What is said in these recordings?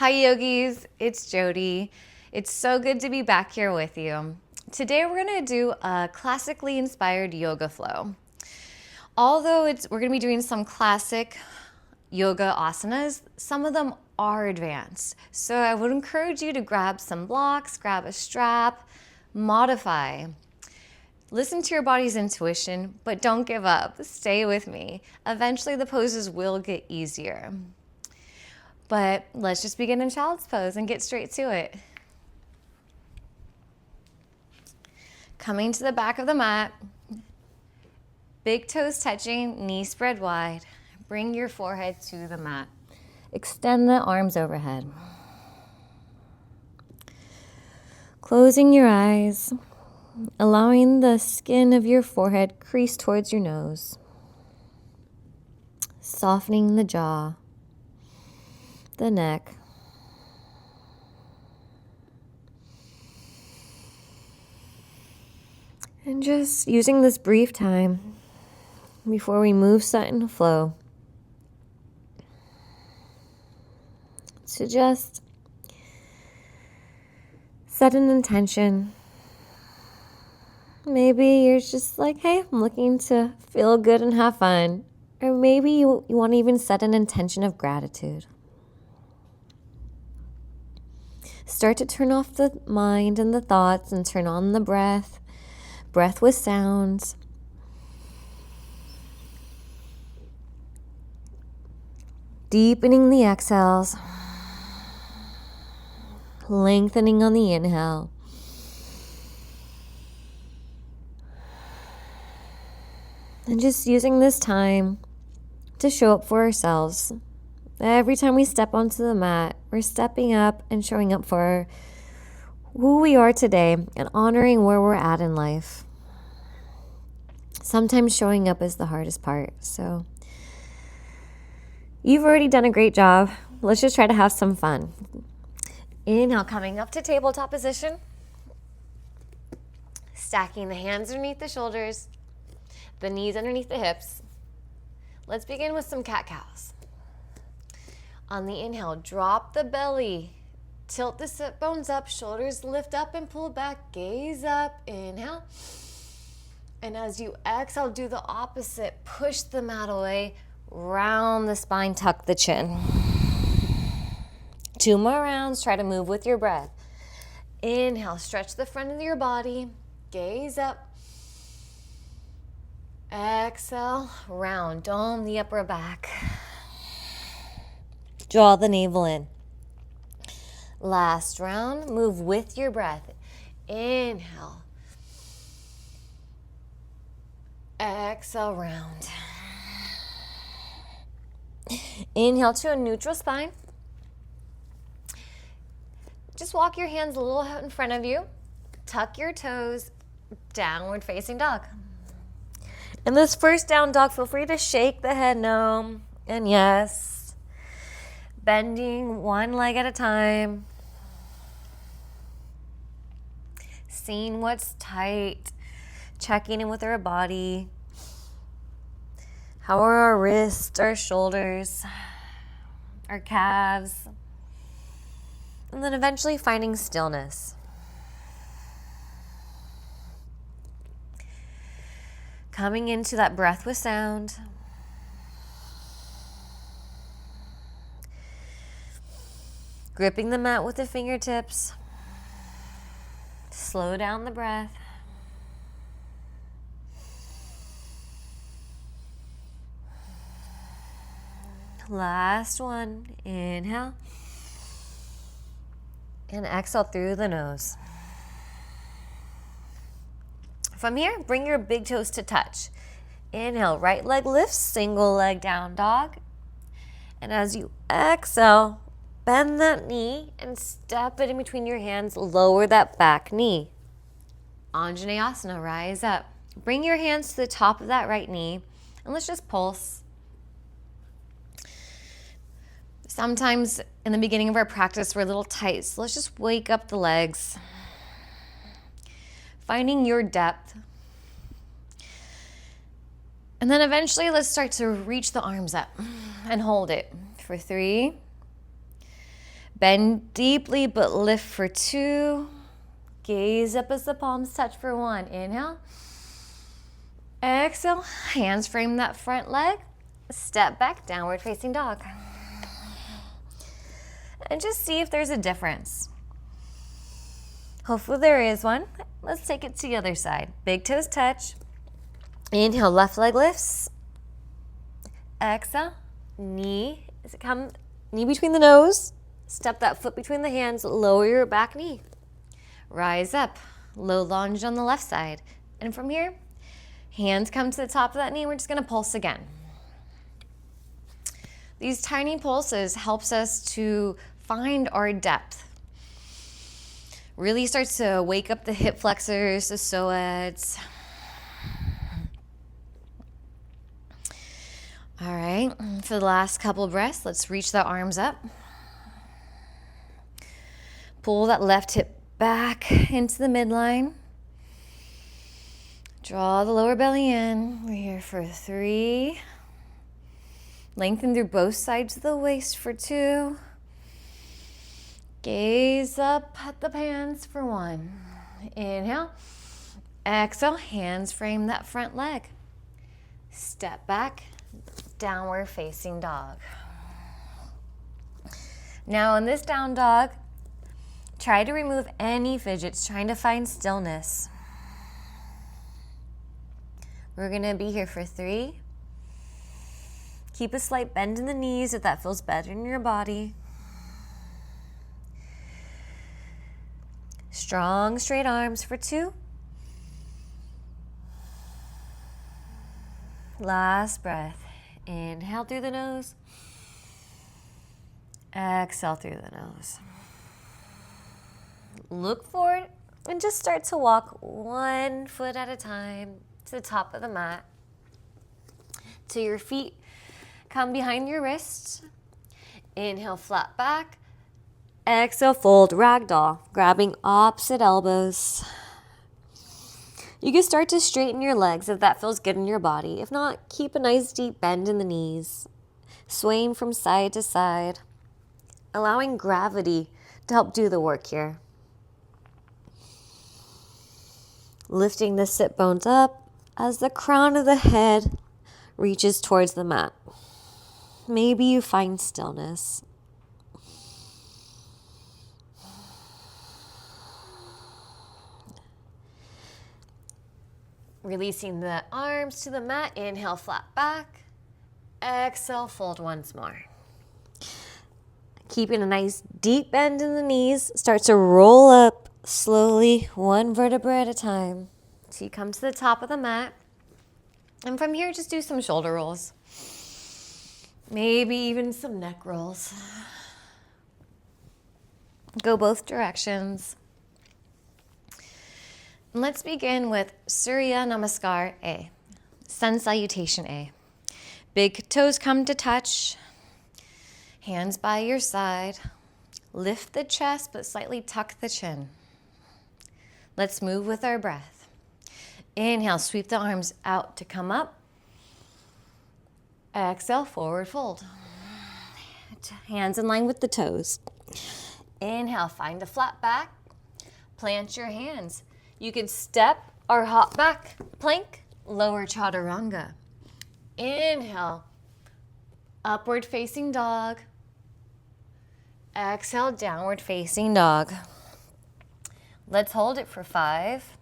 Hi yogis, it's Jody. It's so good to be back here with you. Today we're going to do a classically inspired yoga flow. Although we're going to be doing some classic yoga asanas, some of them are advanced. So I would encourage you to grab some blocks, grab a strap, modify. Listen to your body's intuition, but don't give up. Stay with me. Eventually the poses will get easier. But let's just begin in child's pose and get straight to it. Coming to the back of the mat, big toes touching, knees spread wide. Bring your forehead to the mat. Extend the arms overhead. Closing your eyes, allowing the skin of your forehead crease towards your nose. Softening the jaw, the neck. And just using this brief time before we move set into flow to just set an intention. Maybe you're just like, hey, I'm looking to feel good and have fun. Or maybe you want to even set an intention of gratitude. Start to turn off the mind and the thoughts and turn on the breath. Breath with sounds. Deepening the exhales. Lengthening on the inhale. And just using this time to show up for ourselves. Every time we step onto the mat, we're stepping up and showing up for who we are today and honoring where we're at in life. Sometimes showing up is the hardest part. So you've already done a great job. Let's just try to have some fun. Inhale, coming up to tabletop position. Stacking the hands underneath the shoulders, the knees underneath the hips. Let's begin with some cat-cows. On the inhale, drop the belly. Tilt the sit bones up, shoulders lift up and pull back, gaze up, inhale. And as you exhale, do the opposite. Push the mat away, round the spine, tuck the chin. 2 more rounds, try to move with your breath. Inhale, stretch the front of your body, gaze up. Exhale, round, dome the upper back. Draw the navel in. Last round, move with your breath. Inhale. Exhale, round. Inhale to a neutral spine. Just walk your hands a little out in front of you. Tuck your toes, downward facing dog. In this first down dog, feel free to shake the head no and yes. Bending one leg at a time. Seeing what's tight. Checking in with our body. How are our wrists, our shoulders, our calves? And then eventually finding stillness. Coming into that breath with sound. Gripping the mat with the fingertips. Slow down the breath. Last one. Inhale. And exhale through the nose. From here, bring your big toes to touch. Inhale, right leg lifts, single leg down dog. And as you exhale, bend that knee and step it in between your hands. Lower that back knee. Anjaneyasana, rise up. Bring your hands to the top of that right knee and let's just pulse. Sometimes in the beginning of our practice, we're a little tight, so let's just wake up the legs. Finding your depth. And then eventually let's start to reach the arms up and hold it for 3. Bend deeply, but lift for 2. Gaze up as the palms touch for 1. Inhale. Exhale. Hands frame that front leg. Step back, downward facing dog. And just see if there's a difference. Hopefully there is one. Let's take it to the other side. Big toes touch. Inhale, left leg lifts. Exhale, knee between the nose. Step that foot between the hands, lower your back knee. Rise up, low lunge on the left side. And from here, hands come to the top of that knee. We're just gonna pulse again. These tiny pulses helps us to find our depth. Really starts to wake up the hip flexors, the psoas. All right, for the last couple breaths, let's reach the arms up. Pull that left hip back into the midline. Draw the lower belly in. We're here for 3. Lengthen through both sides of the waist for 2. Gaze up at the hands for 1. Inhale. Exhale, hands frame that front leg. Step back, downward facing dog. Now in this down dog, try to remove any fidgets, trying to find stillness. We're gonna be here for 3. Keep a slight bend in the knees if that feels better in your body. Strong, straight arms for 2. Last breath. Inhale through the nose. Exhale through the nose. Look forward and just start to walk 1 foot at a time to the top of the mat. Till your feet come behind your wrists. Inhale, flat back. Exhale, fold, ragdoll, grabbing opposite elbows. You can start to straighten your legs if that feels good in your body. If not, keep a nice deep bend in the knees, swaying from side to side, allowing gravity to help do the work here. Lifting the sit bones up as the crown of the head reaches towards the mat. Maybe you find stillness. Releasing the arms to the mat. Inhale, flat back. Exhale, fold once more. Keeping a nice deep bend in the knees. Start to roll up slowly, 1 vertebra at a time. So you come to the top of the mat. And from here, just do some shoulder rolls. Maybe even some neck rolls. Go both directions. Let's begin with Surya Namaskar A, Sun Salutation A. Big toes come to touch, hands by your side. Lift the chest, but slightly tuck the chin. Let's move with our breath. Inhale, sweep the arms out to come up. Exhale, forward fold. Hands in line with the toes. Inhale, find a flat back. Plant your hands. You can step or hop back, plank, lower chaturanga. Inhale, upward facing dog. Exhale, downward facing dog. Let's hold it for 5.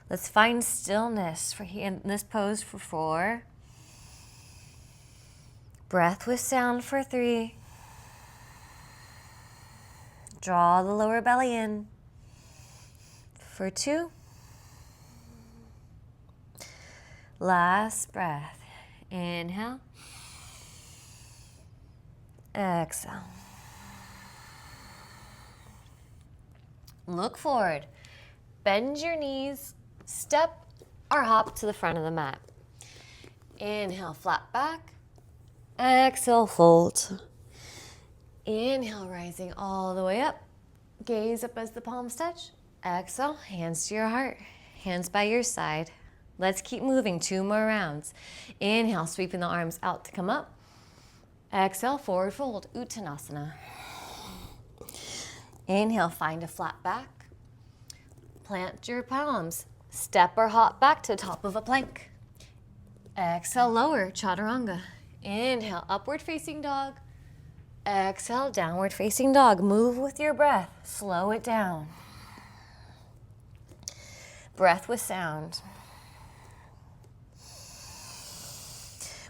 Let's find stillness in this pose for 4. Breath with sound for 3. Draw the lower belly in for 2. Last breath. Inhale. Exhale. Look forward. Bend your knees. Step or hop to the front of the mat. Inhale, flat back. Exhale, fold. Inhale, rising all the way up. Gaze up as the palms touch. Exhale, hands to your heart. Hands by your side. Let's keep moving. 2 more rounds. Inhale, sweeping the arms out to come up. Exhale, forward fold, Uttanasana. Inhale, find a flat back. Plant your palms. Step or hop back to top of a plank. Exhale, lower, Chaturanga. Inhale, upward facing dog. Exhale, downward facing dog. Move with your breath. Slow it down. Breath with sound.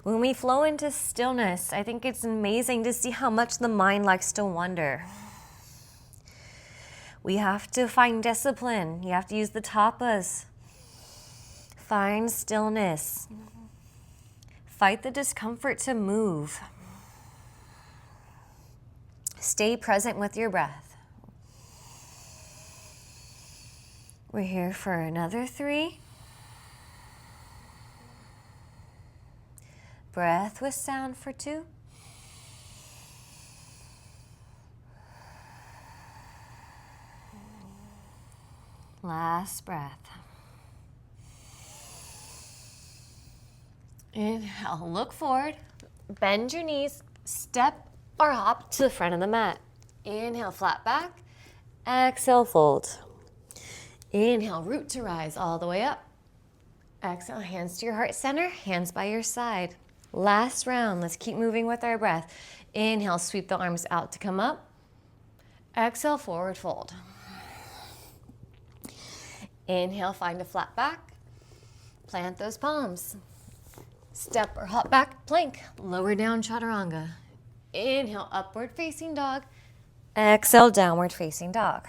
When we flow into stillness, I think it's amazing to see how much the mind likes to wander. We have to find discipline. You have to use the tapas. Find stillness. Fight the discomfort to move. Stay present with your breath. We're here for another 3. Breath with sound for 2. Last breath. Inhale, look forward. Bend your knees, step or hop to the front of the mat. Inhale, flat back. Exhale, fold. Inhale, root to rise all the way up. Exhale, hands to your heart center, hands by your side. Last round, let's keep moving with our breath. Inhale, sweep the arms out to come up. Exhale, forward fold. Inhale, find a flat back. Plant those palms. Step or hop back, plank. Lower down, Chaturanga. Inhale, upward facing dog. Exhale, downward facing dog.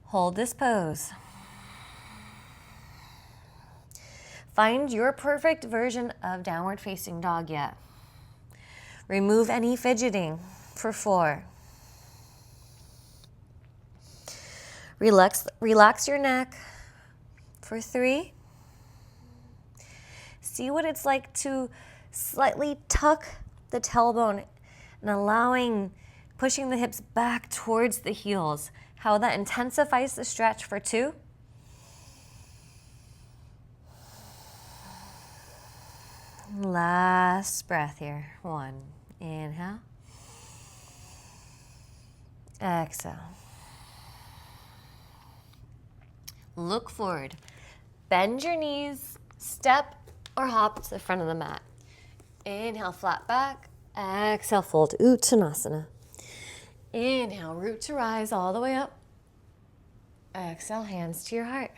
Hold this pose. Find your perfect version of downward facing dog yet. Remove any fidgeting for 4. Relax your neck for 3. See what it's like to slightly tuck the tailbone and pushing the hips back towards the heels. How that intensifies the stretch for 2. Last breath here. 1. Inhale. Exhale. Look forward. Bend your knees. Step or hop to the front of the mat. Inhale, flat back. Exhale, fold, Uttanasana. Inhale, root to rise all the way up. Exhale, hands to your heart.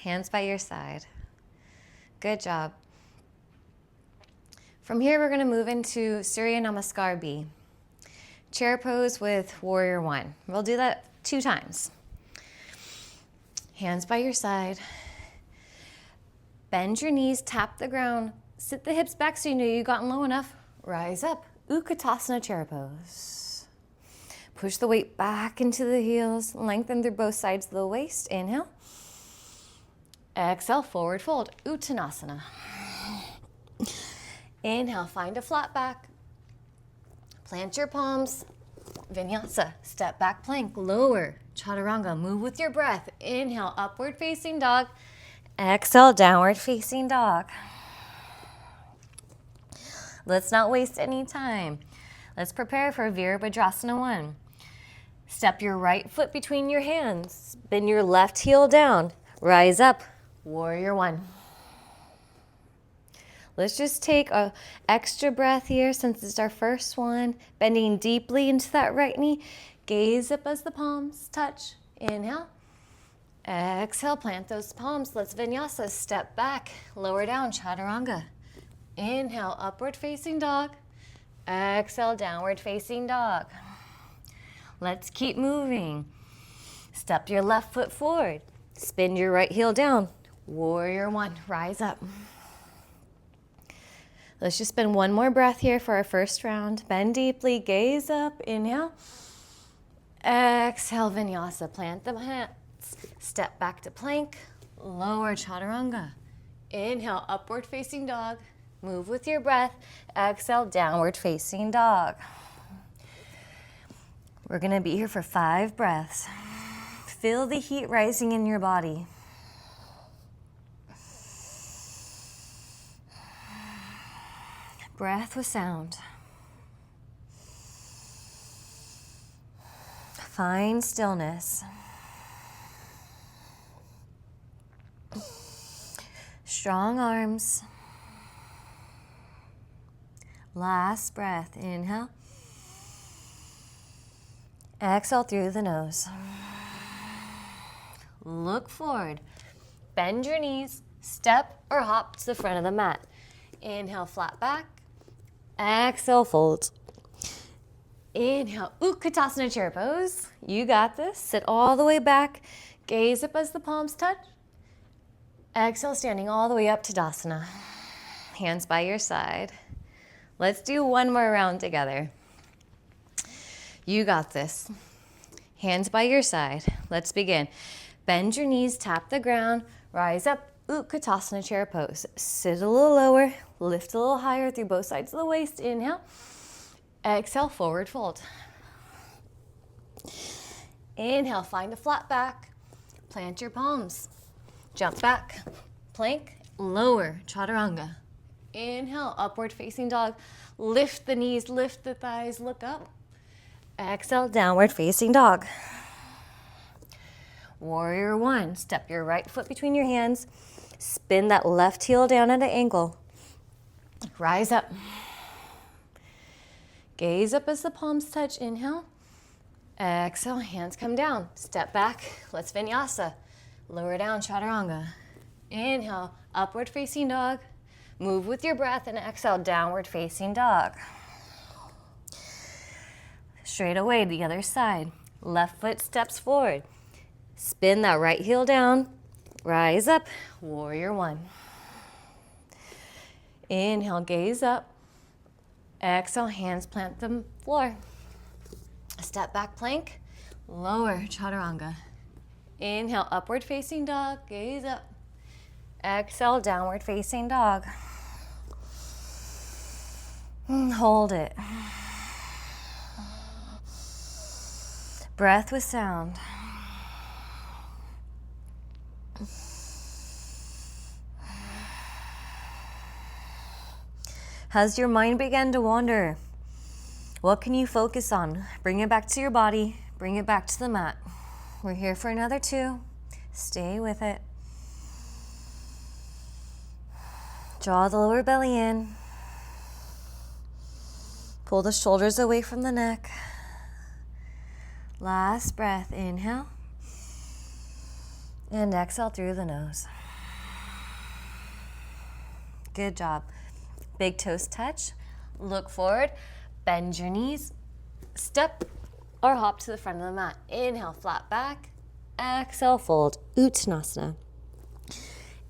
Hands by your side. Good job. From here, we're going to move into Surya Namaskar B. Chair pose with Warrior 1. We'll do that 2 times. Hands by your side. Bend your knees, tap the ground. Sit the hips back so you know you've gotten low enough. Rise up, Utkatasana chair pose. Push the weight back into the heels. Lengthen through both sides of the waist. Inhale. Exhale, forward fold, Uttanasana. Inhale, find a flat back. Plant your palms. Vinyasa, step back plank, lower, Chaturanga. Move with your breath. Inhale, upward facing dog. Exhale, downward facing dog. Let's not waste any time. Let's prepare for Virabhadrasana 1. Step your right foot between your hands. Bend your left heel down. Rise up, Warrior 1. Let's just take an extra breath here since it's our first one. Bending deeply into that right knee. Gaze up as the palms touch. Inhale. Exhale, plant those palms. Let's Vinyasa. Step back, lower down, Chaturanga. Inhale, upward facing dog. Exhale, downward facing dog. Let's keep moving. Step your left foot forward. Spin your right heel down. Warrior 1, rise up. Let's just spend one more breath here for our first round. Bend deeply, gaze up, inhale. Exhale, Vinyasa, plant the hands. Step back to plank, lower Chaturanga. Inhale, upward facing dog. Move with your breath. Exhale, downward facing dog. We're gonna be here for 5 breaths. Feel the heat rising in your body. Breath with sound. Find stillness. Strong arms. Last breath. Inhale. Exhale through the nose. Look forward. Bend your knees. Step or hop to the front of the mat. Inhale, flat back. Exhale, fold. Inhale, Utkatasana chair pose. You got this. Sit all the way back. Gaze up as the palms touch. Exhale, standing all the way up to Tadasana. Hands by your side. Let's do one more round together. You got this. Hands by your side. Let's begin. Bend your knees, tap the ground, rise up, Utkatasana chair pose. Sit a little lower, lift a little higher through both sides of the waist. Inhale. Exhale, forward fold. Inhale, find a flat back. Plant your palms. Jump back, plank, lower, chaturanga. Inhale, upward facing dog. Lift the knees, lift the thighs, look up. Exhale, downward facing dog. Warrior one, step your right foot between your hands. Spin that left heel down at an angle. Rise up. Gaze up as the palms touch. Inhale. Exhale, hands come down. Step back, let's vinyasa. Lower down, chaturanga. Inhale, upward facing dog. Move with your breath and exhale, downward facing dog. Straight away, the other side. Left foot steps forward. Spin that right heel down. Rise up, warrior one. Inhale, gaze up. Exhale, hands plant the floor. Step back plank, lower chaturanga. Inhale, upward facing dog, gaze up. Exhale, downward facing dog. Hold it. Breath with sound. Has your mind begun to wander? What can you focus on? Bring it back to your body. Bring it back to the mat. We're here for another 2. Stay with it. Draw the lower belly in. Pull the shoulders away from the neck. Last breath. Inhale. And exhale through the nose. Good job. Big toes touch. Look forward. Bend your knees. Step or hop to the front of the mat. Inhale, flat back. Exhale, fold. Uttanasana.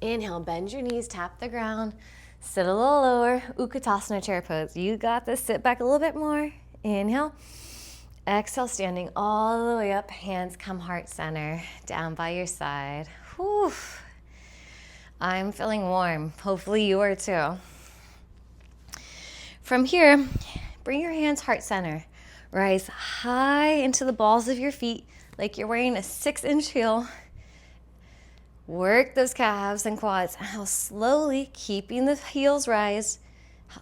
Inhale, bend your knees, tap the ground. Sit a little lower. Utkatasana chair pose. You got this. Sit back a little bit more. Inhale. Exhale, standing all the way up. Hands come heart center. Down by your side. Whew. I'm feeling warm. Hopefully you are too. From here, bring your hands heart center. Rise high into the balls of your feet like you're wearing a 6-inch heel. Work those calves and quads. How slowly, keeping the heels rise.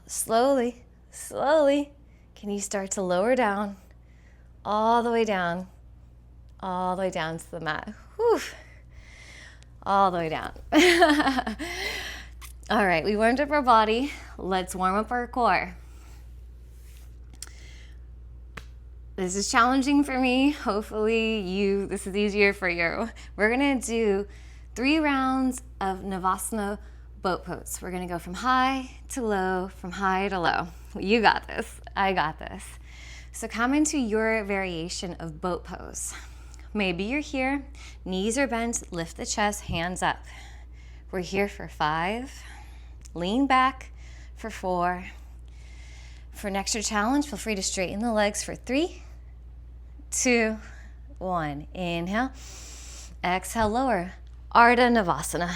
Slowly, slowly, can you start to lower down, all the way down to the mat. Whew. All the way down. All right, we warmed up our body. Let's warm up our core. This is challenging for me. Hopefully this is easier for you. We're gonna do 3 rounds of Navasana boat pose. We're gonna go from high to low, from high to low. You got this, I got this. So come into your variation of boat pose. Maybe you're here, knees are bent, lift the chest, hands up. We're here for 5, lean back for 4. For an extra challenge, feel free to straighten the legs for 3, 2, 1. Inhale, exhale, lower. Ardha Navasana.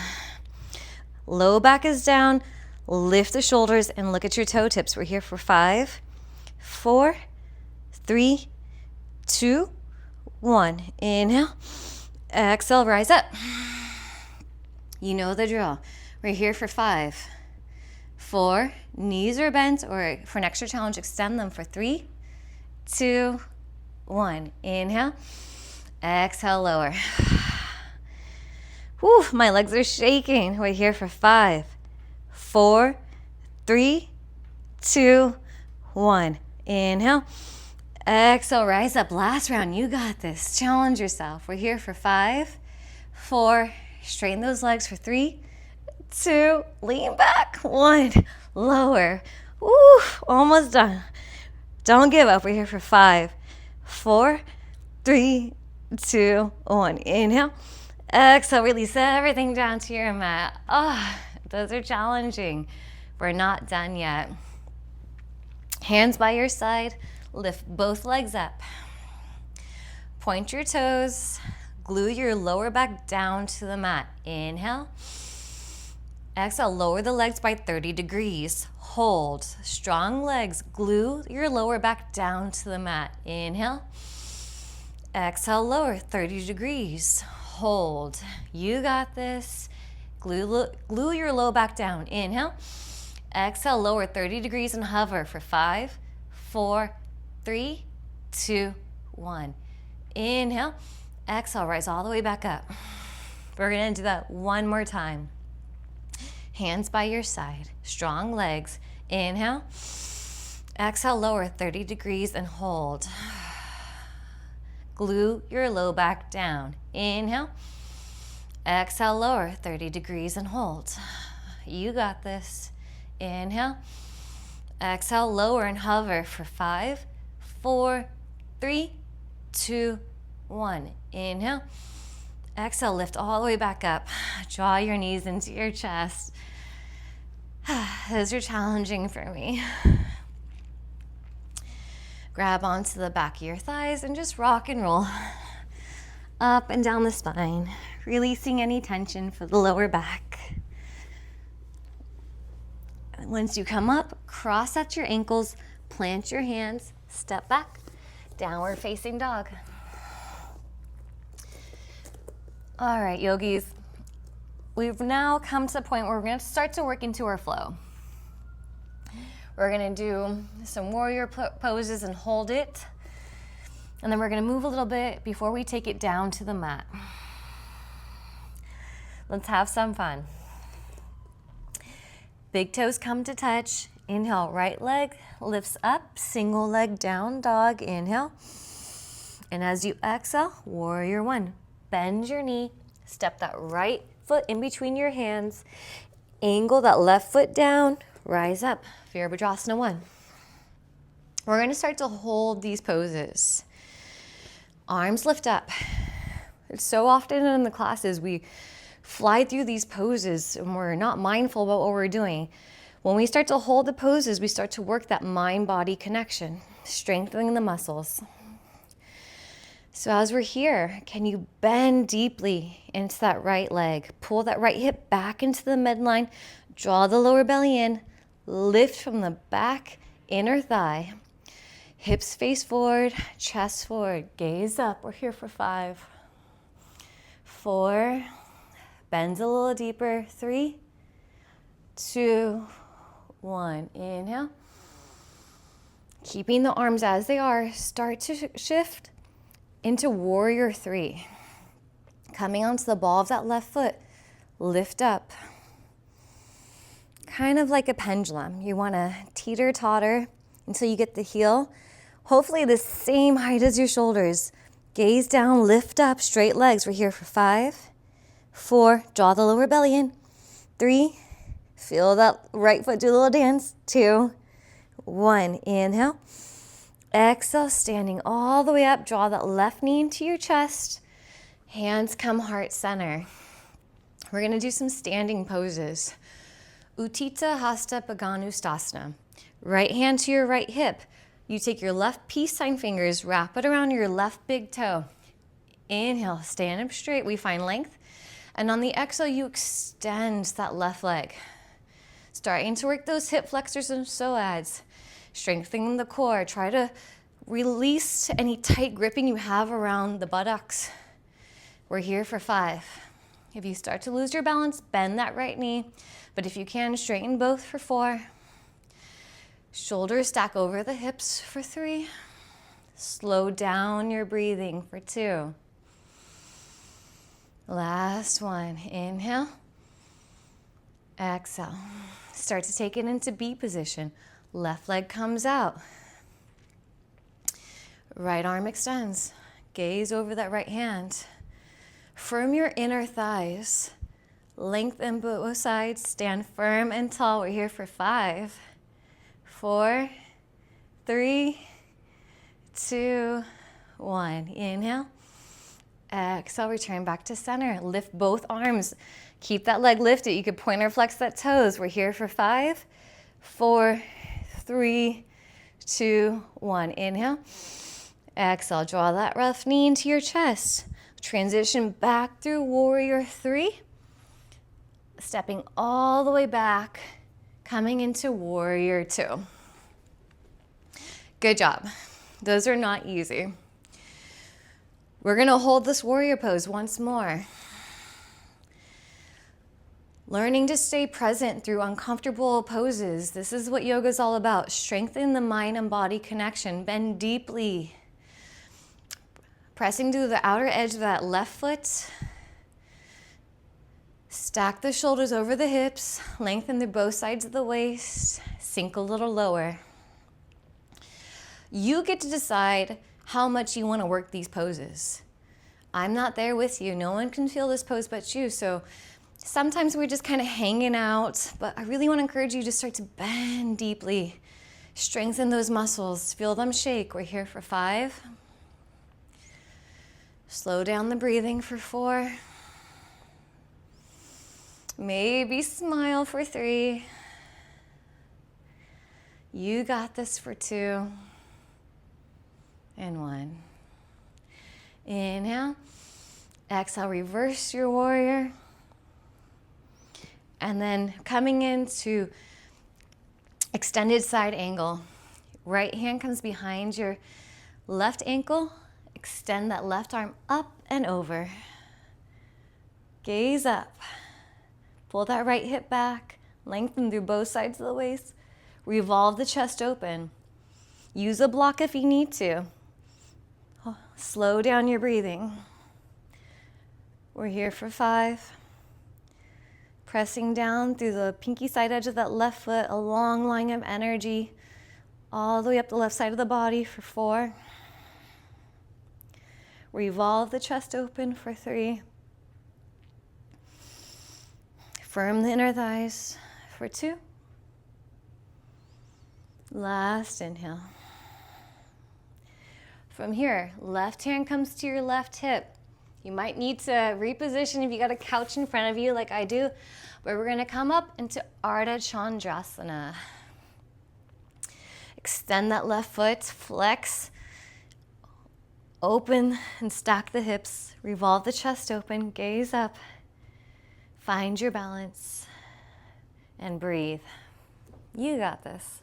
Low back is down, lift the shoulders and look at your toe tips. We're here for 5, 4, 3, 2, 1. Inhale, exhale, rise up. You know the drill. We're here for 5, 4, knees are bent, or for an extra challenge, extend them for 3, 2, 1. Inhale, exhale, lower. Whew, my legs are shaking. We're here for 5, 4, 3, 2, 1. Inhale, exhale, rise up. Last round, you got this. Challenge yourself. We're here for 5, 4, straighten those legs for 3, 2, lean back, 1, lower. Woo, almost done. Don't give up. We're here for 5, 4, 3, 2, 1. Inhale, exhale, release everything down to your mat. Oh, those are challenging. We're not done yet. Hands by your side, lift both legs up. Point your toes, glue your lower back down to the mat. Inhale. Exhale, lower the legs by 30 degrees. Hold. Strong legs. Glue your lower back down to the mat. Inhale. Exhale, lower 30 degrees. Hold. You got this. Glue your low back down. Inhale. Exhale, lower 30 degrees and hover for 5, 4, 3, 2, 1. Inhale. Exhale, rise all the way back up. We're going to do that one more time. Hands by your side, strong legs. Inhale. Exhale, lower 30 degrees and hold. Glue your low back down. Inhale. Exhale, lower 30 degrees and hold. You got this. Inhale. Exhale, lower and hover for 5, 4, 3, 2, 1. Inhale. Exhale, lift all the way back up. Draw your knees into your chest. Those are challenging for me. Grab onto the back of your thighs and just rock and roll up and down the spine, releasing any tension for the lower back. Once you come up, cross at your ankles, plant your hands, step back, downward facing dog. All right, yogis, we've now come to the point where we're going to start to work into our flow. We're going to do some warrior poses and hold it. And then we're going to move a little bit before we take it down to the mat. Let's have some fun. Big toes come to touch. Inhale, right leg lifts up, single leg down dog. Inhale. And as you exhale, warrior 1. Bend your knee, step that right foot in between your hands, angle that left foot down, rise up, Virabhadrasana 1. We're going to start to hold these poses. Arms lift up. It's so often in the classes we fly through these poses and we're not mindful about what we're doing. When we start to hold the poses, we start to work that mind-body connection, strengthening the muscles. So as we're here, can you bend deeply into that right leg? Pull that right hip back into the midline. Draw the lower belly in. Lift from the back, inner thigh. Hips face forward, chest forward. Gaze up. We're here for 5, 4. Bend a little deeper. 3, 2, 1. Inhale. Keeping the arms as they are. Start to shift into warrior 3. Coming onto the ball of that left foot, lift up. Kind of like a pendulum. You want to teeter-totter until you get the heel. Hopefully the same height as your shoulders. Gaze down, lift up, straight legs. We're here for 5, 4, draw the lower belly in. 3, feel that right foot do a little dance. 2, 1, inhale. Exhale, standing all the way up. Draw that left knee into your chest. Hands come heart center. We're going to do some standing poses. Utthita Hasta Padangusthasana. Right hand to your right hip. You take your left peace sign fingers, wrap it around your left big toe. Inhale, stand up straight. We find length. And on the exhale, you extend that left leg. Starting to work those hip flexors and psoas. Strengthening the core. Try to release any tight gripping you have around the buttocks. We're here for 5, If you start to lose your balance, bend that right knee. But if you can, straighten both for 4. Shoulders stack over the hips for 3. Slow down your breathing for 2. Last one. Inhale. Exhale. Start to take it into B position. Left leg comes out. Right arm extends. Gaze over that right hand. Firm your inner thighs. Lengthen both sides. Stand firm and tall. We're here for 5, 4, 3, 2, 1. Inhale. Exhale, return back to center. Lift both arms. Keep that leg lifted. You could point or flex that toes. We're here for 5, 4, 3, 2, 1. Inhale. Exhale, draw that left knee into your chest. Transition back through warrior 3. Stepping all the way back, coming into warrior 2. Good job. Those are not easy. We're gonna hold this warrior pose once more. Learning to stay present through uncomfortable poses. This is what yoga is all about. Strengthen the mind and body connection. Bend deeply. Pressing through the outer edge of that left foot. Stack the shoulders over the hips. Lengthen through both sides of the waist. Sink a little lower. You get to decide how much you want to work these poses. I'm not there with you. No one can feel this pose but you. So sometimes we're just kind of hanging out, but I really want to encourage you to start to bend deeply. Strengthen those muscles. Feel them shake. We're here for 5. Slow down the breathing for 4. Maybe smile for 3. You got this for 2. And 1. Inhale. Exhale, reverse your warrior. And then coming into extended side angle. Right hand comes behind your left ankle. Extend that left arm up and over. Gaze up. Pull that right hip back. Lengthen through both sides of the waist. Revolve the chest open. Use a block if you need to. Slow down your breathing. We're here for 5. Pressing down through the pinky side edge of that left foot, a long line of energy, all the way up the left side of the body for 4. Revolve the chest open for 3. Firm the inner thighs for 2. Last inhale. From here, left hand comes to your left hip. You might need to reposition if you got a couch in front of you like I do, but we're gonna come up into Ardha Chandrasana. Extend that left foot, flex, open and stack the hips, revolve the chest open, gaze up, find your balance, and breathe. You got this.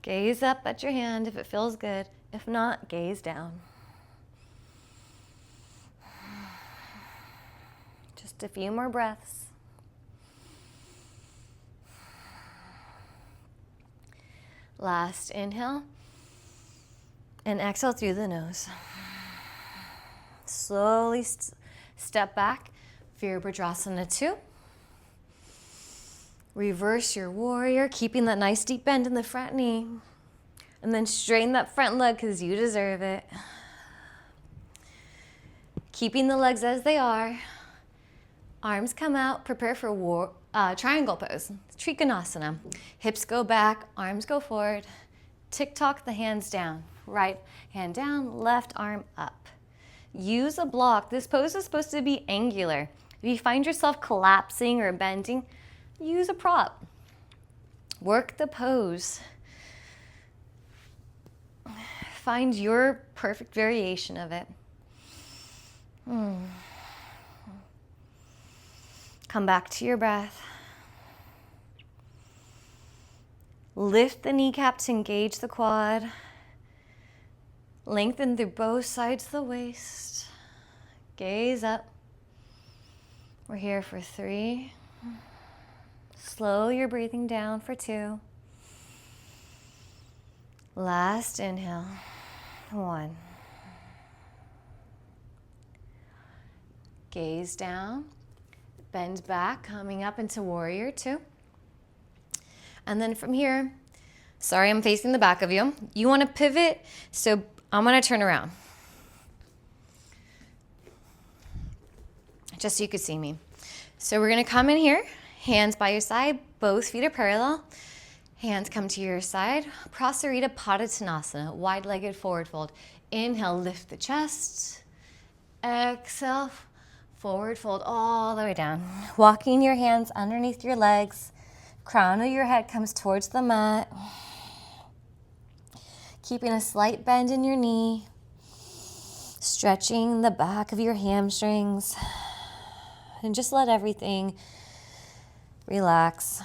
Gaze up at your hand if it feels good. If not, gaze down. Just a few more breaths. Last inhale. And exhale through the nose. Slowly step back. Virabhadrasana 2. Reverse your warrior, keeping that nice deep bend in the front knee. And then straighten that front leg because you deserve it. Keeping the legs as they are. Arms come out, prepare for triangle pose, Trikonasana. Hips go back, arms go forward. Tick-tock the hands down. Right hand down, left arm up. Use a block. This pose is supposed to be angular. If you find yourself collapsing or bending, use a prop. Work the pose. Find your perfect variation of it. Come back to your breath. Lift the kneecap to engage the quad. Lengthen through both sides of the waist. Gaze up. We're here for 3. Slow your breathing down for 2. Last inhale. 1. Gaze down. Bend back, coming up into warrior 2. And then from here, sorry, I'm facing the back of you. You want to pivot, so I'm going to turn around. Just so you could see me. So we're going to come in here, hands by your side, both feet are parallel. Hands come to your side. Prasarita Padottanasana, wide-legged forward fold. Inhale, lift the chest. Exhale, forward fold all the way down. Walking your hands underneath your legs. Crown of your head comes towards the mat. Keeping a slight bend in your knee. Stretching the back of your hamstrings. And just let everything relax.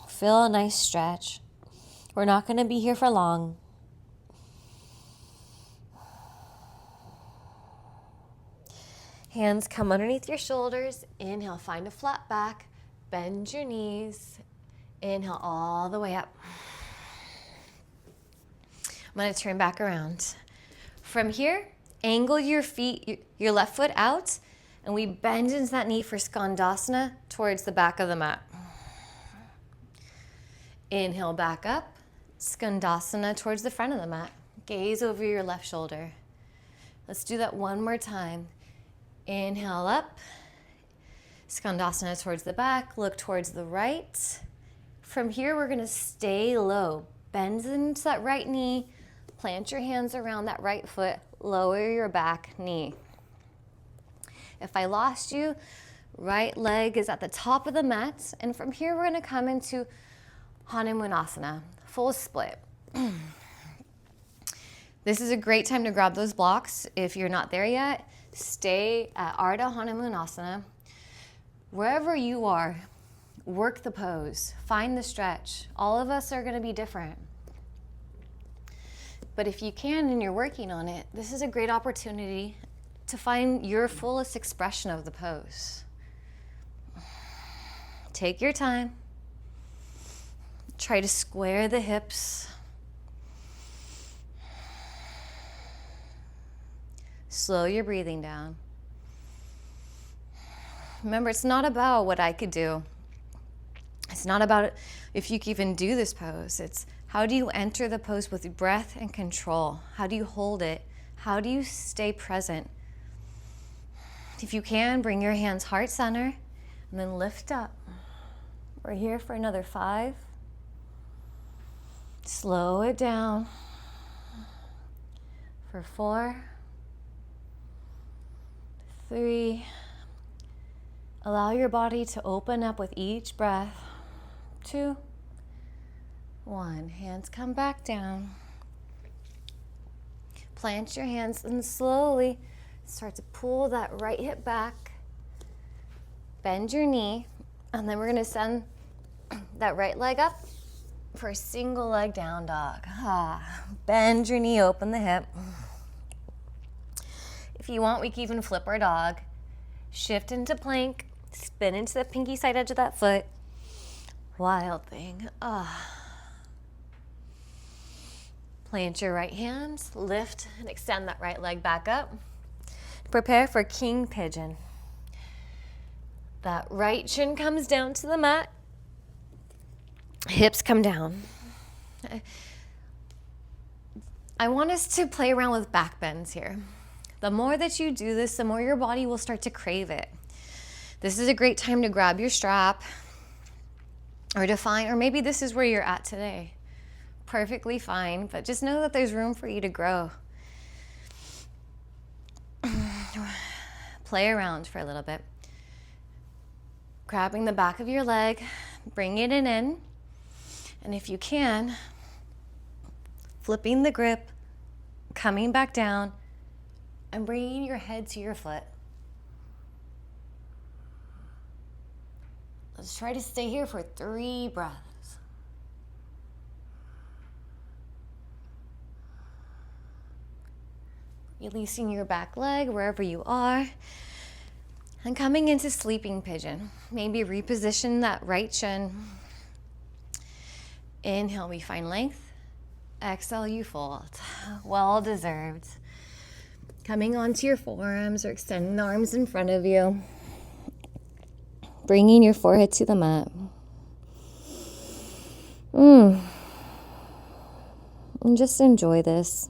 Feel a nice stretch. We're not going to be here for long. Hands come underneath your shoulders. Inhale, find a flat back. Bend your knees. Inhale all the way up. I'm going to turn back around. From here, angle your feet, your left foot out, and we bend into that knee for Skandasana towards the back of the mat. Inhale back up, Skandasana towards the front of the mat. Gaze over your left shoulder. Let's do that one more time. Inhale up, Skandasana towards the back, look towards the right. From here, we're gonna stay low. Bend into that right knee, plant your hands around that right foot, lower your back knee. If I lost you, right leg is at the top of the mat, and from here, we're gonna come into Hanumanasana, full split. This is a great time to grab those blocks. If you're not there yet, stay at Ardha Hanumanasana. Wherever you are, work the pose, find the stretch. All of us are gonna be different. But if you can and you're working on it, this is a great opportunity to find your fullest expression of the pose. Take your time. Try to square the hips. Slow your breathing down. Remember, it's not about what I could do. It's not about if you can even do this pose. It's how do you enter the pose with breath and control? How do you hold it? How do you stay present? If you can, bring your hands heart center and then lift up. We're here for another 5. Slow it down for 4, 3. Allow your body to open up with each breath. 2, 1. Hands come back down. Plant your hands and slowly start to pull that right hip back. Bend your knee, and then we're going to send that right leg up for a single leg down dog. Bend your knee, open the hip. If you want, we can even flip our dog. Shift into plank, spin into the pinky side edge of that foot. Wild thing. Plant your right hand, lift and extend that right leg back up. Prepare for king pigeon. That right shin comes down to the mat. Hips come down. I want us to play around with back bends here. The more that you do this, the more your body will start to crave it. This is a great time to grab your strap or define, or maybe this is where you're at today. Perfectly fine, but just know that there's room for you to grow. Play around for a little bit. Grabbing the back of your leg, bring it in. And if you can, flipping the grip, coming back down, and bringing your head to your foot. Let's try to stay here for 3 breaths. Releasing your back leg wherever you are. And coming into sleeping pigeon. Maybe reposition that right shin. Inhale, we find length. Exhale, you fold. Well deserved. Coming onto your forearms or extending the arms in front of you. Bringing your forehead to the mat. And just enjoy this.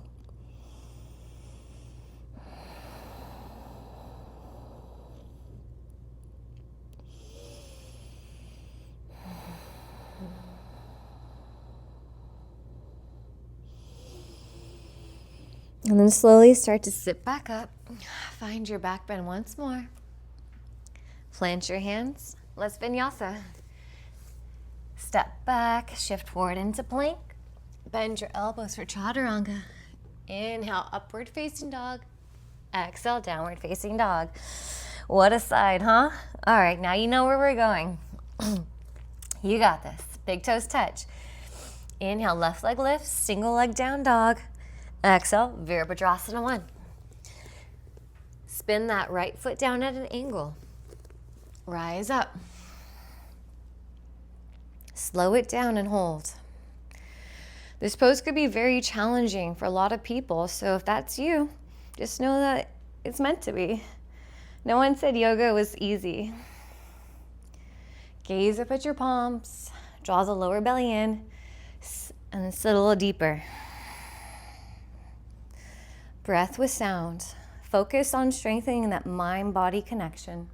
And then slowly start to sit back up. Find your back bend once more. Plant your hands. Let's vinyasa. Step back, shift forward into plank. Bend your elbows for chaturanga. Inhale, upward facing dog. Exhale, downward facing dog. What a side, huh? All right, now you know where we're going. You got this. Big toes touch. Inhale, left leg lifts, single leg down dog. Exhale, Virabhadrasana 1. Spin that right foot down at an angle. Rise up. Slow it down and hold. This pose could be very challenging for a lot of people, so if that's you, just know that it's meant to be. No one said yoga was easy. Gaze up at your palms, draw the lower belly in, and then sit a little deeper. Breath with sound. Focus on strengthening that mind-body connection.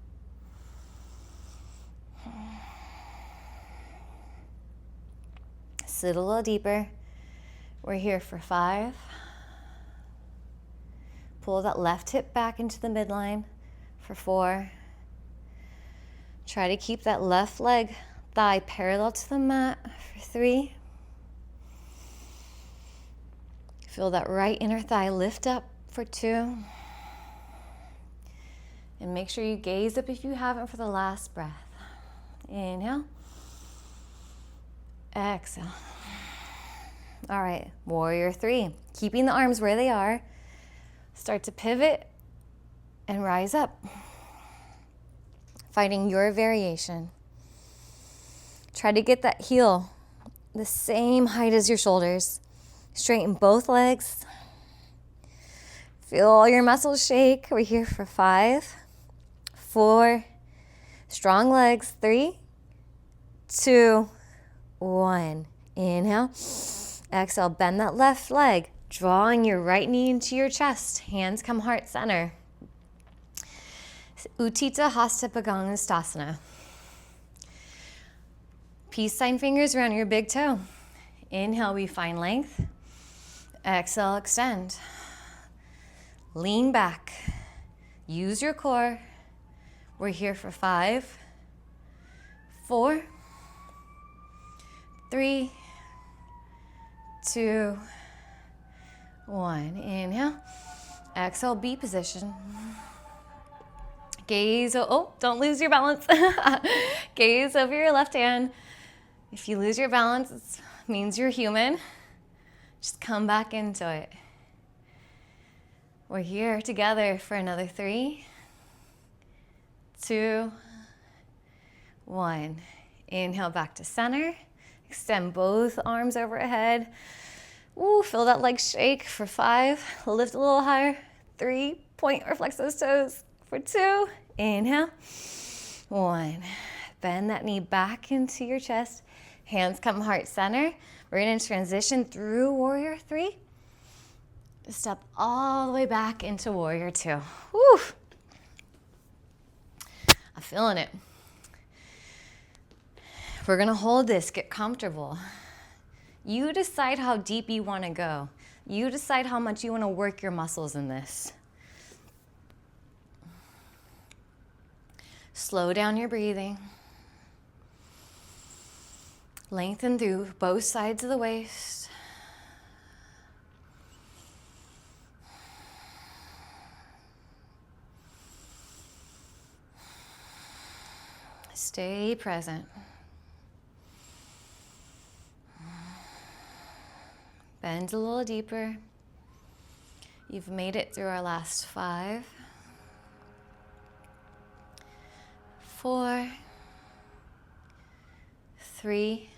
Sit a little deeper. We're here for 5. Pull that left hip back into the midline for 4. Try to keep that left leg, thigh parallel to the mat for 3. Feel that right inner thigh lift up for 2. And make sure you gaze up if you haven't for the last breath. Inhale. Exhale. All right, warrior 3. Keeping the arms where they are. Start to pivot and rise up. Finding your variation. Try to get that heel the same height as your shoulders. Straighten both legs. Feel all your muscles shake. We're here for 5, 4, strong legs, 3, 2, 1. Inhale. Exhale, bend that left leg, drawing your right knee into your chest. Hands come heart center. Utthita Hasta Padangusthasana. Peace sign fingers around your big toe. Inhale, we find length. Exhale, extend. Lean back. Use your core. We're here for 5, 4, 3, 2, 1. Inhale. Exhale, B position. Gaze, don't lose your balance. Gaze over your left hand. If you lose your balance, it means you're human. Just come back into it. We're here together for another 3, 2, 1. Inhale back to center. Extend both arms overhead. Ooh, feel that leg shake for 5. Lift a little higher. 3, point or flex those toes for 2. Inhale. 1. Bend that knee back into your chest. Hands come heart center. We're going to transition through warrior 3. Step all the way back into warrior 2. Woo! I'm feeling it. We're going to hold this. Get comfortable. You decide how deep you want to go. You decide how much you want to work your muscles in this. Slow down your breathing. Lengthen through both sides of the waist. Stay present. Bend a little deeper. You've made it through our last 5, 4, 3,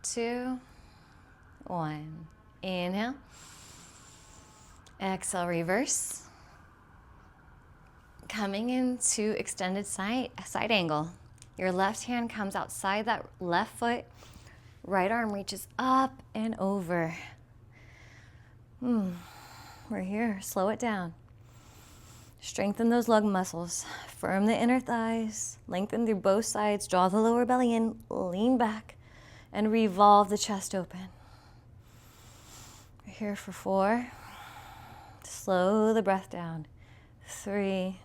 2, 1. Inhale. Exhale, reverse. Coming into extended side angle. Your left hand comes outside that left foot. Right arm reaches up and over. We're here. Slow it down. Strengthen those lung muscles. Firm the inner thighs. Lengthen through both sides. Draw the lower belly in. Lean back. And revolve the chest open. We're here for 4. Slow the breath down. 3,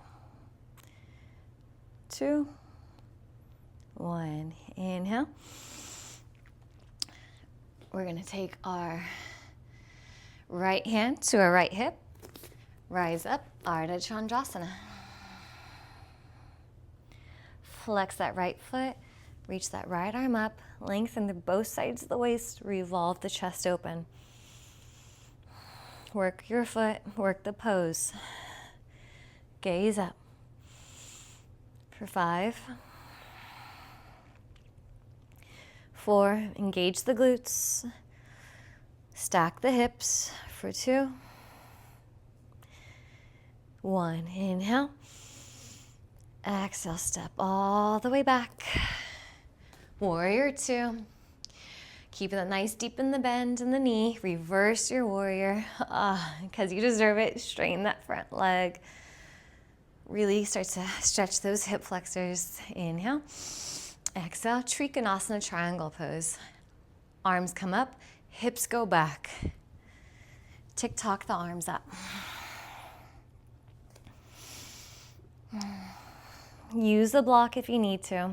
2, 1. Inhale. We're going to take our right hand to our right hip. Rise up, Ardha Chandrasana. Flex that right foot. Reach that right arm up. Lengthen the both sides of the waist. Revolve the chest open. Work your foot. Work the pose. Gaze up. For 5, 4, engage the glutes. Stack the hips. For 2, 1. Inhale. Exhale, step all the way back. Warrior 2. Keeping it nice, deep in the bend in the knee. Reverse your warrior. Because you deserve it. Straighten that front leg. Really start to stretch those hip flexors. Inhale. Exhale. Trikonasana triangle pose. Arms come up. Hips go back. Tick-tock the arms up. Use the block if you need to.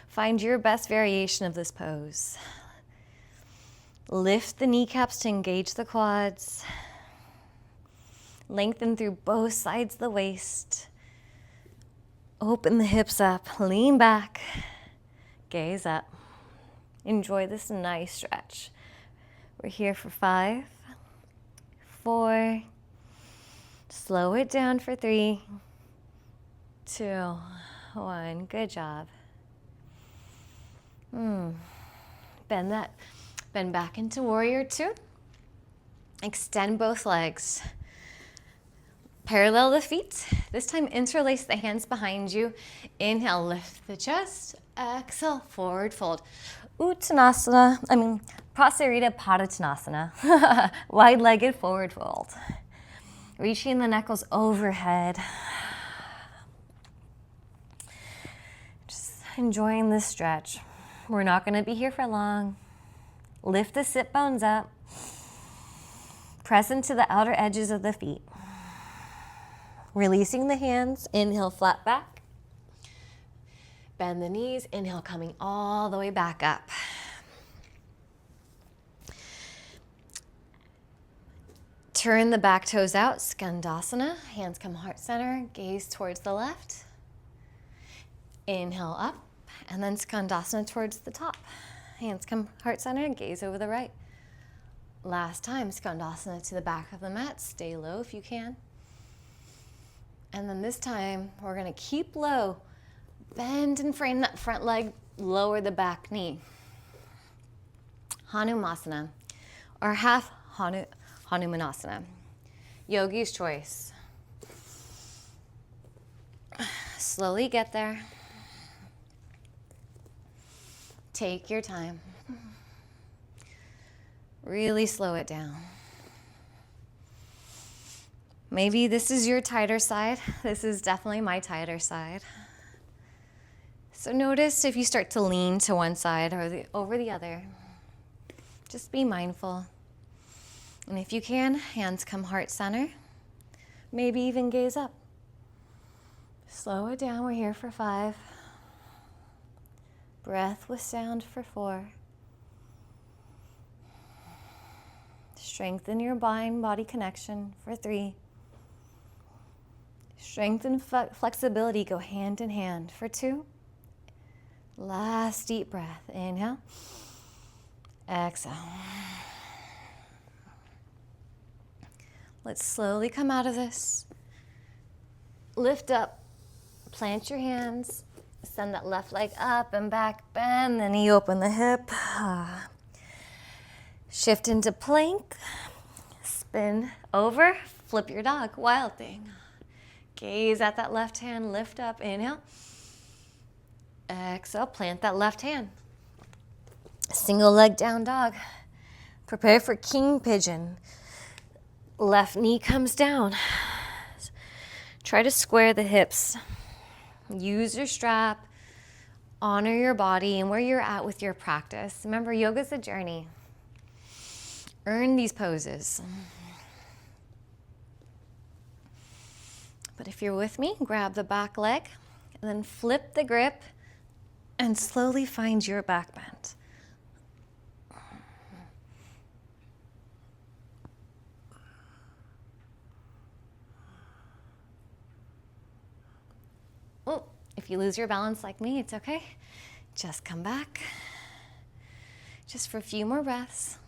Find your best variation of this pose. Lift the kneecaps to engage the quads. Lengthen through both sides of the waist. Open the hips up. Lean back. Gaze up. Enjoy this nice stretch. We're here for 5, 4. Slow it down for 3, 2, 1. Good job. Bend back into warrior 2. Extend both legs. Parallel the feet. This time interlace the hands behind you. Inhale, lift the chest. Exhale, forward fold. Prasarita Padottanasana. Wide-legged forward fold. Reaching the knuckles overhead. Just enjoying this stretch. We're not going to be here for long. Lift the sit bones up. Press into the outer edges of the feet. Releasing the hands. Inhale, flat back. Bend the knees. Inhale, coming all the way back up. Turn the back toes out. Skandasana. Hands come heart center. Gaze towards the left. Inhale up. And then Skandasana towards the top. Hands come heart center, gaze over the right. Last time, Skandasana to the back of the mat. Stay low if you can. And then this time, we're gonna keep low. Bend and frame that front leg, lower the back knee. Hanumasana, or half Hanumanasana. Yogi's choice. Slowly get there. Take your time. Really slow it down. Maybe this is your tighter side. This is definitely my tighter side. So notice if you start to lean to one side or over the other. Just be mindful. And if you can, hands come heart center. Maybe even gaze up. Slow it down. We're here for 5. Breath with sound for 4. Strengthen your mind-body connection for 3. Strength and flexibility go hand in hand for 2. Last deep breath. Inhale. Exhale. Let's slowly come out of this. Lift up, plant your hands, send that left leg up and back, bend the knee, open the hip. Shift into plank, spin over, flip your dog, wild thing. Gaze at that left hand, lift up, inhale. Exhale, plant that left hand. Single leg down dog. Prepare for king pigeon. Left knee comes down. Try to square the hips. Use your strap. Honor your body and where you're at with your practice. Remember, yoga's a journey. Earn these poses. But if you're with me, grab the back leg and then flip the grip and slowly find your back bend. Oh, if you lose your balance like me, it's okay. Just come back. Just for a few more breaths.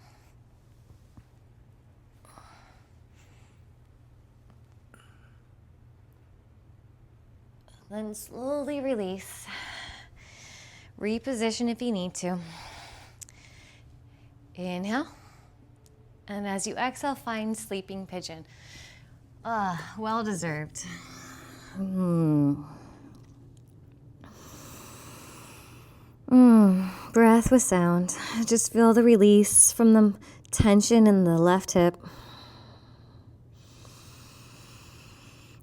Then slowly release. Reposition if you need to. Inhale. And as you exhale, find sleeping pigeon. Well deserved. Breath with sound. Just feel the release from the tension in the left hip.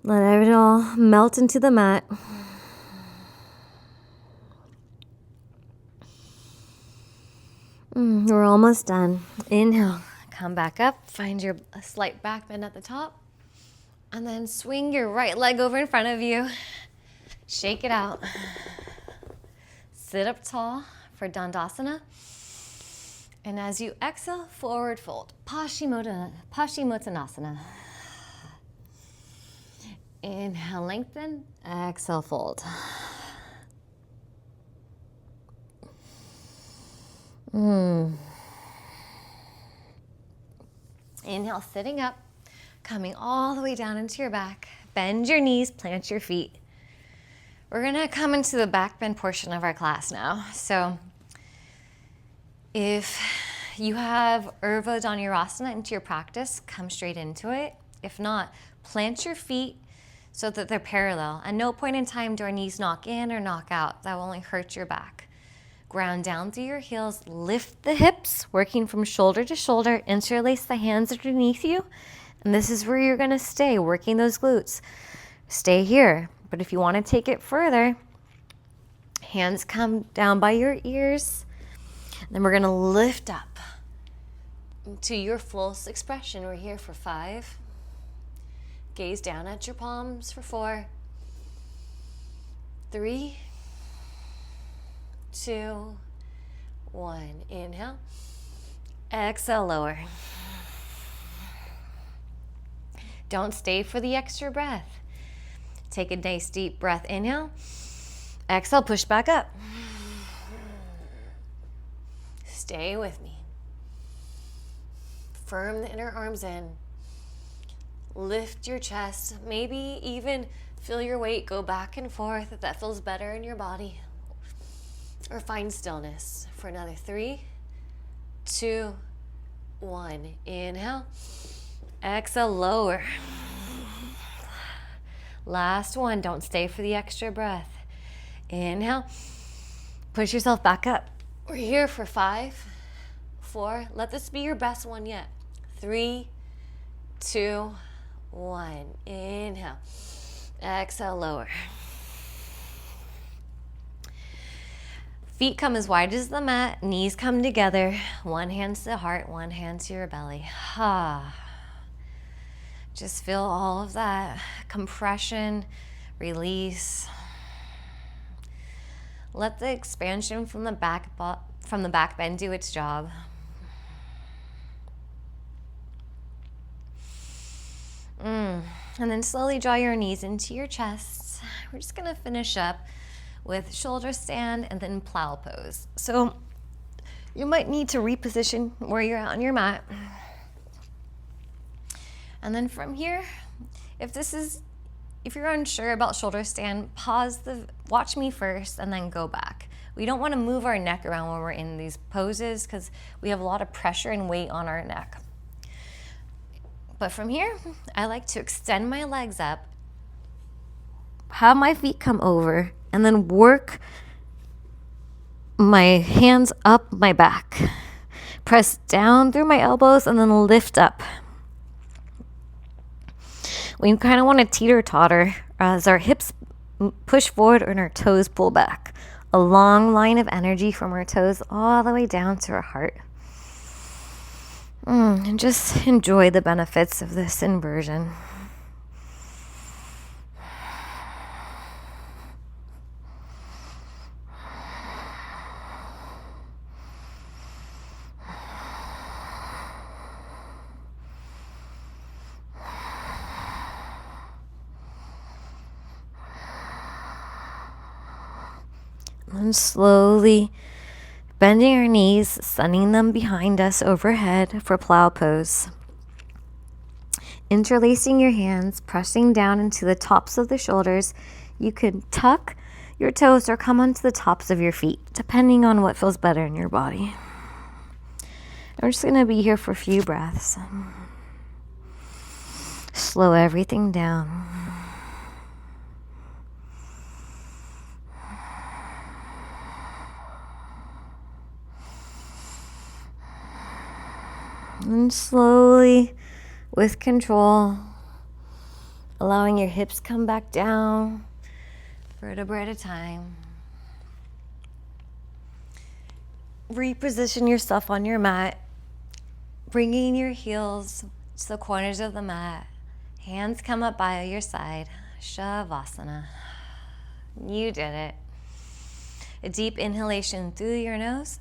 Let it all melt into the mat. We're almost done. Inhale, come back up, find your slight back bend at the top, and then swing your right leg over in front of you. Shake it out. Sit up tall for Dandasana. And as you exhale, forward fold, Paschimottanasana. Inhale, lengthen. Exhale, fold. Inhale, sitting up, coming all the way down into your back. Bend your knees, plant your feet. We're gonna come into the back bend portion of our class now. So if you have Urdhva Dhanurasana into your practice, come straight into it. If not, plant your feet so that they're parallel. At no point in time do our knees knock in or knock out. That will only hurt your back. Ground down through your heels, lift the hips, working from shoulder to shoulder, interlace the hands underneath you, and this is where you're gonna stay, working those glutes. Stay here, but if you wanna take it further, hands come down by your ears, then we're gonna lift up to your fullest expression. We're here for 5. Gaze down at your palms for 4, 3, 2, 1. Inhale. Exhale, lower. Don't stay for the extra breath. Take a nice deep breath. Inhale. Exhale, push back up. Stay with me. Firm the inner arms in. Lift your chest. Maybe even feel your weight go back and forth if that feels better in your body. Or find stillness for another 3, 2, 1. Inhale. Exhale, lower. Last one. Don't stay for the extra breath. Inhale. Push yourself back up. We're here for 5, 4. Let this be your best one yet. 3, 2, 1. Inhale. Exhale, lower. Feet come as wide as the mat, knees come together. One hand to the heart, one hand to your belly. Just feel all of that compression, release. Let the expansion from the back bend do its job. And then slowly draw your knees into your chest. We're just gonna finish up with shoulder stand and then plow pose. So you might need to reposition where you're at on your mat. And then from here, if you're unsure about shoulder stand, watch me first and then go back. We don't want to move our neck around when we're in these poses because we have a lot of pressure and weight on our neck. But from here, I like to extend my legs up, have my feet come over, and then work my hands up my back. Press down through my elbows and then lift up. We kind of want to teeter-totter as our hips push forward and our toes pull back. A long line of energy from our toes all the way down to our heart. And just enjoy the benefits of this inversion. And slowly bending our knees, sending them behind us overhead for plow pose. Interlacing your hands, pressing down into the tops of the shoulders. You could tuck your toes or come onto the tops of your feet, depending on what feels better in your body. We're just going to be here for a few breaths. Slow everything down. And slowly, with control, allowing your hips come back down, vertebra at a time. Reposition yourself on your mat, bringing your heels to the corners of the mat. Hands come up by your side. Shavasana. You did it. A deep inhalation through your nose.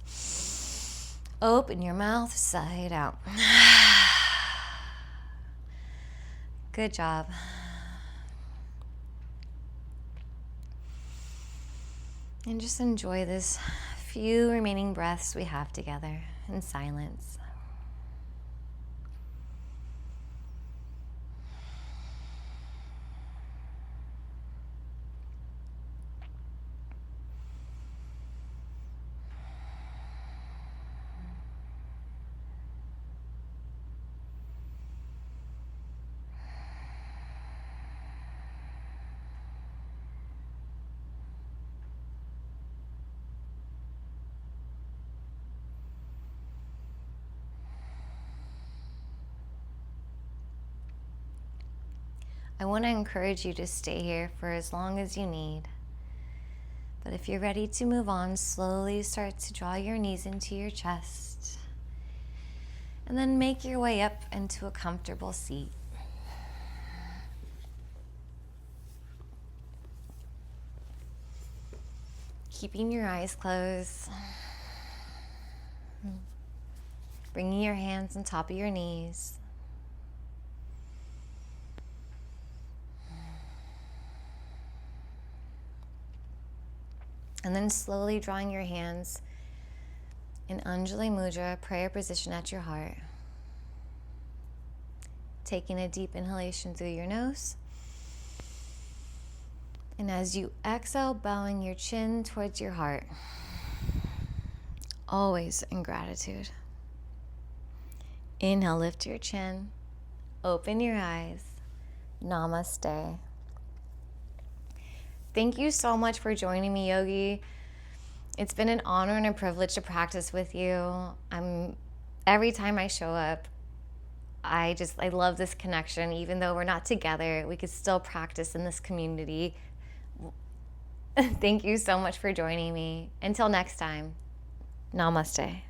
Open your mouth, side out. Good job. And just enjoy this few remaining breaths we have together in silence. I want to encourage you to stay here for as long as you need. But if you're ready to move on, slowly start to draw your knees into your chest. And then make your way up into a comfortable seat. Keeping your eyes closed. Bringing your hands on top of your knees. And then slowly drawing your hands in Anjali Mudra, prayer position at your heart. Taking a deep inhalation through your nose. And as you exhale, bowing your chin towards your heart. Always in gratitude. Inhale, lift your chin. Open your eyes. Namaste. Thank you so much for joining me, Yogi. It's been an honor and a privilege to practice with you. Every time I show up, I love this connection. Even though we're not together, we could still practice in this community. Thank you so much for joining me. Until next time, namaste.